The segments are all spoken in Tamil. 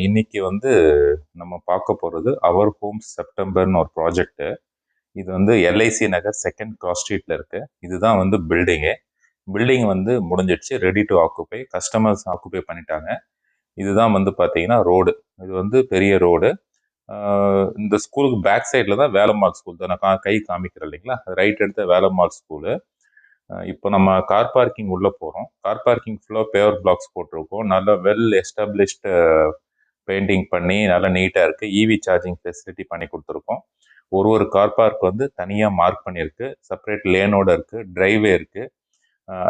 இன்னைக்கு வந்து நம்ம பார்க்க போகிறது அவர் ஹோம்ஸ் செப்டம்பர்னு ஒரு ப்ராஜெக்ட்டு. இது வந்து எல்ஐசி நகர் செகண்ட் கிராஸ் ஸ்ட்ரீட்டில் இருக்குது. இதுதான் வந்து பில்டிங் வந்து முடிஞ்சிடுச்சு, ready to occupy, customers occupy பண்ணிட்டாங்க. இதுதான் வந்து பார்த்தீங்கன்னா ரோடு. இது வந்து பெரிய ரோடு. இந்த ஸ்கூலுக்கு பேக் சைடில் தான் வேலம்மாள் ஸ்கூல் தான் நான் கை காமிக்கிறேன் இல்லைங்களா, ரைட் எடுத்த வேலம்மாள் ஸ்கூலு. இப்போ நம்ம கார் பார்க்கிங் உள்ளே போகிறோம். கார் பார்க்கிங் ஃபுல்லாக பேவர் பிளாக்ஸ் போட்டிருக்கோம். நல்ல வெல் எஸ்டாப்ளிஷ்டு பெயிண்டிங் பண்ணி நல்லா நீட்டாக இருக்குது. இவி சார்ஜிங் ஃபெசிலிட்டி பண்ணி கொடுத்துருக்கோம். ஒரு கார் பார்க் வந்து தனியாக மார்க் பண்ணியிருக்கு, செப்பரேட் லேனோட இருக்குது, ட்ரைவே இருக்குது.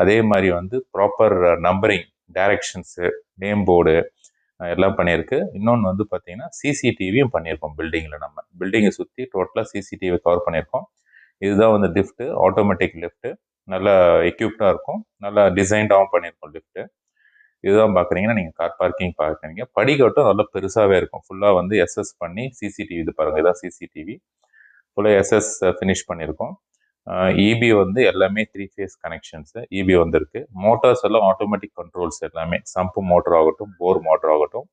அதே மாதிரி வந்து proper numbering, directions, name board எல்லாம் பண்ணியிருக்கு. இன்னொன்று வந்து பார்த்தீங்கன்னா சிசிடிவியும் பண்ணியிருக்கோம். நம்ம பில்டிங்கை சுற்றி டோட்டலாக சிசிடிவி கவர் பண்ணியிருக்கோம். இதுதான் வந்து லிஃப்ட்டு, ஆட்டோமேட்டிக் லிஃப்ட்டு. நல்லா எக்யூப்டாக இருக்கும், நல்லா டிசைன்டாகவும் பண்ணியிருக்கோம் லிஃப்ட்டு. இதுதான் பார்க்குறீங்கன்னா நீங்கள் கார் பார்க்கிங் பார்க்குறீங்க. படிக்கட்டும் நல்லா பெருசாகவே இருக்கும். ஃபுல்லாக வந்து எஸ்எஸ் பண்ணி சிசிடிவி, இது பாருங்கள், இதான் சிசிடிவி. ஃபுல்லாக எஸ்எஸ் ஃபினிஷ் பண்ணியிருக்கோம். இபி வந்து எல்லாமே 3 ஃபேஸ் கனெக்ஷன்ஸு இபி வந்துருக்கு. மோட்டார்ஸ் எல்லாம் ஆட்டோமேட்டிக் கண்ட்ரோல்ஸ், எல்லாமே சம்பு மோட்டர் ஆகட்டும், போர் மோட்டர் ஆகட்டும்,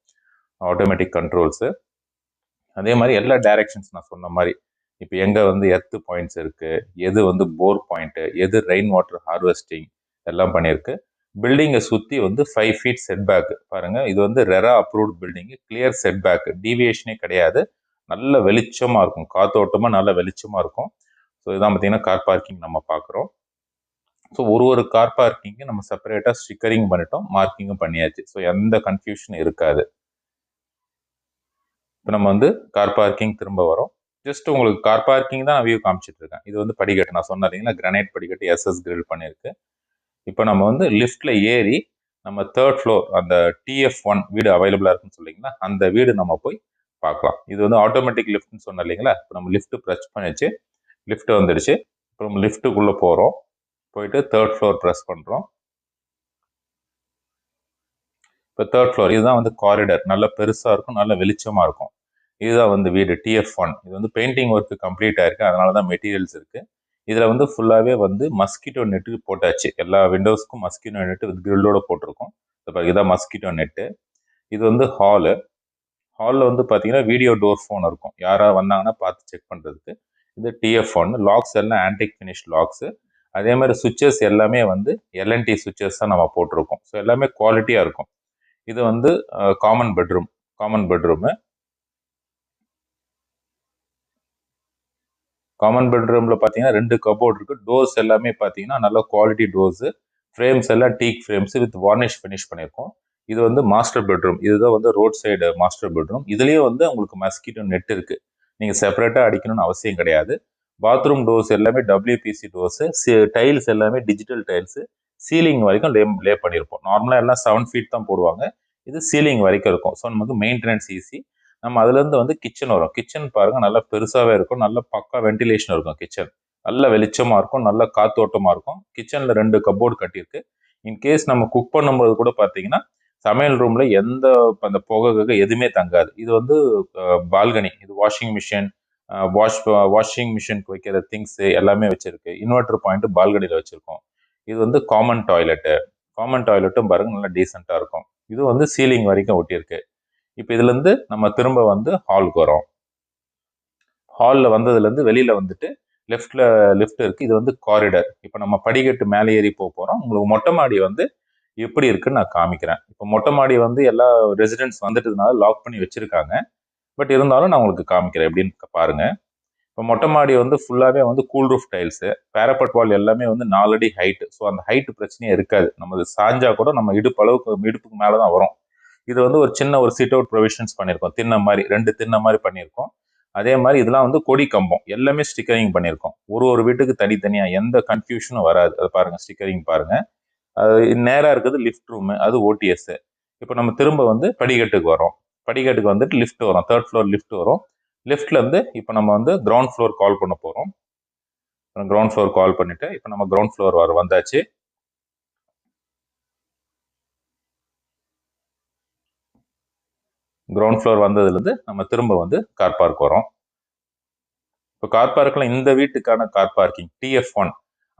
ஆட்டோமேட்டிக் கண்ட்ரோல்ஸு. அதே மாதிரி எல்லா டைரக்ஷன்ஸ் நான் சொன்ன மாதிரி, இப்போ எங்கே வந்து எர்த்து பாயிண்ட்ஸ் இருக்குது, எது வந்து போர் பாயிண்ட்டு, எது ரெயின் வாட்டர் ஹார்வெஸ்டிங் எல்லாம் பண்ணியிருக்கு. பில்டிங்கை சுற்றி வந்து 5 ஃபீட் செட் பேக்கு பாருங்கள். இது வந்து RERA approved building, clear setback, டீவியேஷனே கிடையாது. நல்ல வெளிச்சமாக இருக்கும், காத்தோட்டமாக நல்ல வெளிச்சமாக இருக்கும். ஸோ இதான் பார்த்தீங்கன்னா கார் பார்க்கிங் நம்ம பார்க்குறோம். ஸோ ஒரு கார் பார்க்கிங்கு நம்ம செப்பரேட்டாக ஸ்டிக்கரிங் பண்ணிட்டோம், மார்க்கிங்கும் பண்ணியாச்சு. ஸோ எந்த கன்ஃபியூஷனும் இருக்காது. இப்போ நம்ம வந்து கார் பார்க்கிங் திரும்ப வரோம். ஜஸ்ட் உங்களுக்கு கார் பார்க்கிங் தான் வியூ காமிச்சிட்டு இருக்கேன். இது வந்து படிக்கட்டு, நான் சொன்னேன் இல்லைங்களா, கிரானைட் படிக்கட்டு, எஸ்எஸ் கிரில் பண்ணியிருக்கு. இப்போ நம்ம வந்து லிஃப்ட்ல ஏறி நம்ம 3rd ஃப்ளோர், அந்த TF1 வீடு அவைலபிளாக இருக்குன்னு சொல்லிங்கன்னா அந்த வீடு நம்ம போய் பார்க்கலாம். இது வந்து ஆட்டோமேட்டிக் லிஃப்ட்னு சொன்னேன் இல்லைங்களா. இப்போ நம்ம லிஃப்ட் ப்ரெஸ் பண்ணிச்சு, லிஃப்ட் வந்துடுச்சு. இப்போ நம்ம லிஃப்ட்டுக்குள்ளே போகிறோம். போயிட்டு 3rd ஃப்ளோர் ப்ரெஸ் பண்ணுறோம். இப்போ 3rd ஃப்ளோர், இதுதான் வந்து காரிடர், நல்ல பெருசாக இருக்கும், நல்ல வெளிச்சமாக இருக்கும். இதுதான் வந்து வீடு TF1. இது வந்து பெயிண்டிங் ஒர்க்கு கம்ப்ளீட் ஆயிருக்கு, அதனால தான் மெட்டீரியல்ஸ் இருக்குது. இதில் வந்து ஃபுல்லாகவே வந்து மஸ்கிட்டோ நெட்டு போட்டாச்சு. எல்லா விண்டோஸ்க்கும் மஸ்கிட்டோ நெட்டு வித் கிரில்லோட போட்டிருக்கோம். இதுதான் மஸ்கிட்டோ நெட்டு. இது வந்து ஹாலில் வந்து பார்த்தீங்கன்னா வீடியோ டோர் ஃபோன் இருக்கும், யாராவது வந்தாங்கன்னா பார்த்து செக் பண்ணுறதுக்கு. இது TF1. லாக்ஸ் எல்லாம் ஆன்டிக் ஃபினிஷ் லாக்ஸு. அதே மாதிரி சுவிச்சஸ் எல்லாமே வந்து LNT சுவிச்சஸ் தான் நம்ம போட்டிருக்கோம். ஸோ எல்லாமே குவாலிட்டியாக இருக்கும். இது வந்து காமன் பெட்ரூமு. காமன் பெட்ரூமில் பார்த்தீங்கன்னா 2 கபோர்ட் இருக்குது. டோர்ஸ் எல்லாமே பார்த்தீங்கன்னா நல்ல குவாலிட்டி டோர்ஸு. ஃப்ரேம்ஸ் எல்லாம் டீக் ஃப்ரேம்ஸ் வித் வார்னிஷ் ஃபினிஷ் பண்ணியிருக்கோம். இது வந்து மாஸ்டர் பெட்ரூம். இதுதான் வந்து ரோட் சைடு மாஸ்டர் பெட்ரூம். இதுலேயே வந்து உங்களுக்கு மஸ்கிட்டோ நெட் இருக்குது, நீங்கள் செப்பரேட்டாக அடிக்கணும்னு அவசியம் கிடையாது. பாத்ரூம் டோர்ஸ் எல்லாமே WPC டோர்ஸு. டைல்ஸ் எல்லாமே டிஜிட்டல் டைல்ஸு. சீலிங் வரைக்கும் லே பண்ணியிருப்போம். நார்மலாக எல்லாம் 7 ஃபீட் தான் போடுவாங்க, இது சீலிங் வரைக்கும் இருக்கும். ஸோ நமக்கு மெயின்டெனன்ஸ் ஈஸி. நம்ம அதுலேருந்து வந்து கிச்சன் வரும். கிச்சன் பாருங்கள், நல்லா பெருசாகவே இருக்கும், நல்ல பக்கா வென்டிலேஷன் இருக்கும். கிச்சன் நல்ல வெளிச்சமாக இருக்கும், நல்ல காத்தோட்டமாக இருக்கும். கிச்சனில் 2 கபோர்டு கட்டியிருக்கு. இன்கேஸ் நம்ம குக் பண்ணும்போது கூட பார்த்தீங்கன்னா சமையல் ரூமில் எந்த அந்த புகை எதுவுமே தங்காது. இது வந்து பால்கனி, இது வாஷிங் மிஷின், வாஷிங் மிஷினுக்கு வைக்கிற திங்ஸு எல்லாமே வச்சுருக்கு. இன்வெர்டர் பாயிண்ட்டு பால்கனியில் வச்சுருக்கோம். இது வந்து காமன் டாய்லெட்டும் பாருங்கள், நல்லா டீசெண்டாக இருக்கும். இது வந்து சீலிங் வரைக்கும் ஒட்டியிருக்கு. இப்போ இதுலேருந்து நம்ம திரும்ப வந்து ஹாலுக்கு வரோம். ஹாலில் வந்ததுலேருந்து வெளியில் வந்துட்டு லெஃப்டில் லிஃப்ட் இருக்குது. இது வந்து காரிடர். இப்போ நம்ம படிக்கட்டு மேலே ஏறி போகிறோம். உங்களுக்கு மொட்டை மாடி வந்து எப்படி இருக்குன்னு நான் காமிக்கிறேன். இப்போ மொட்டை மாடி வந்து எல்லா ரெசிடென்ட்ஸ் வந்துட்டதுனால லாக் பண்ணி வச்சுருக்காங்க. பட் இருந்தாலும் நான் உங்களுக்கு காமிக்கிறேன் எப்படின்னு பாருங்கள். இப்போ மொட்டை மாடி வந்து ஃபுல்லாகவே வந்து கூல் ரூஃப் டைல்ஸு. பேரப்பட் வால் எல்லாமே வந்து 4 அடி ஹைட்டு. ஸோ அந்த ஹைட்டு பிரச்சனையே இருக்காது. நம்ம சாஞ்சா கூட நம்ம இடுப்புக்கு மேலே தான் வரும். இது வந்து ஒரு சின்ன ஒரு சிட் அவுட் ப்ரொவிஷன்ஸ் பண்ணியிருக்கோம். 2 திண்ணை மாதிரி பண்ணியிருக்கோம். அதே மாதிரி இதெல்லாம் வந்து கொடி கம்பம் எல்லாமே ஸ்டிக்கரிங் பண்ணியிருக்கோம். ஒரு வீட்டுக்கு தனித்தனியாக எந்த கன்ஃபியூஷனும் வராது. அதை பாருங்கள், ஸ்டிக்கரிங் பாருங்கள். அது நேராக இருக்குது லிஃப்ட் ரூமு, அது OTS. இப்போ நம்ம திரும்ப வந்து படிக்கட்டுக்கு வரோம். படிக்கட்டுக்கு வந்துட்டு லிஃப்ட் வரும், 3rd ஃப்ளோர் லிஃப்ட் வரும். லிஃப்ட்லேருந்து இப்போ நம்ம வந்து கிரவுண்ட் ஃப்ளோர் கால் பண்ண போகிறோம். கிரவுண்ட் ஃப்ளோர் கால் பண்ணிவிட்டு இப்போ நம்ம கிரவுண்ட் ஃப்ளோர் வந்தாச்சு. கிரவுண்ட் ஃப்ளோர் வந்ததுலேருந்து நம்ம திரும்ப வந்து கார் பார்க் வரோம். இப்போ கார் பார்க்கில் இந்த வீட்டுக்கான கார் பார்க்கிங் TF1,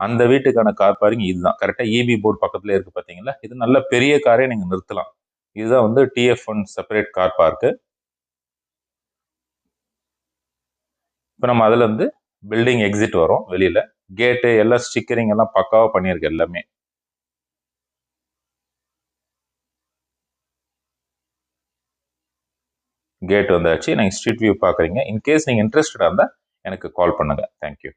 அந்த வீட்டுக்கான கார் பார்க்கிங் இதுதான். கரெக்டாக EB போர்டு பக்கத்தில் இருக்குது பார்த்தீங்களா. இது நல்ல பெரிய காரே நீங்கள் நிறுத்தலாம். இதுதான் வந்து TF1 செப்பரேட் கார் பார்க்கு. இப்போ நம்ம அதில் வந்து பில்டிங் எக்ஸிட் வரும். வெளியில் கேட்டு எல்லாம் ஸ்டிக்கரிங் எல்லாம் பக்காவாக பண்ணியிருக்கு. எல்லாமே கேட் வந்தாச்சு. நீங்கள் ஸ்ட்ரீட் வியூ பார்க்குறீங்க. இன்கேஸ் நீங்கள் இன்ட்ரெஸ்டடாக இருந்தால் எனக்கு கால் பண்ணுங்கள். தேங்க்யூ.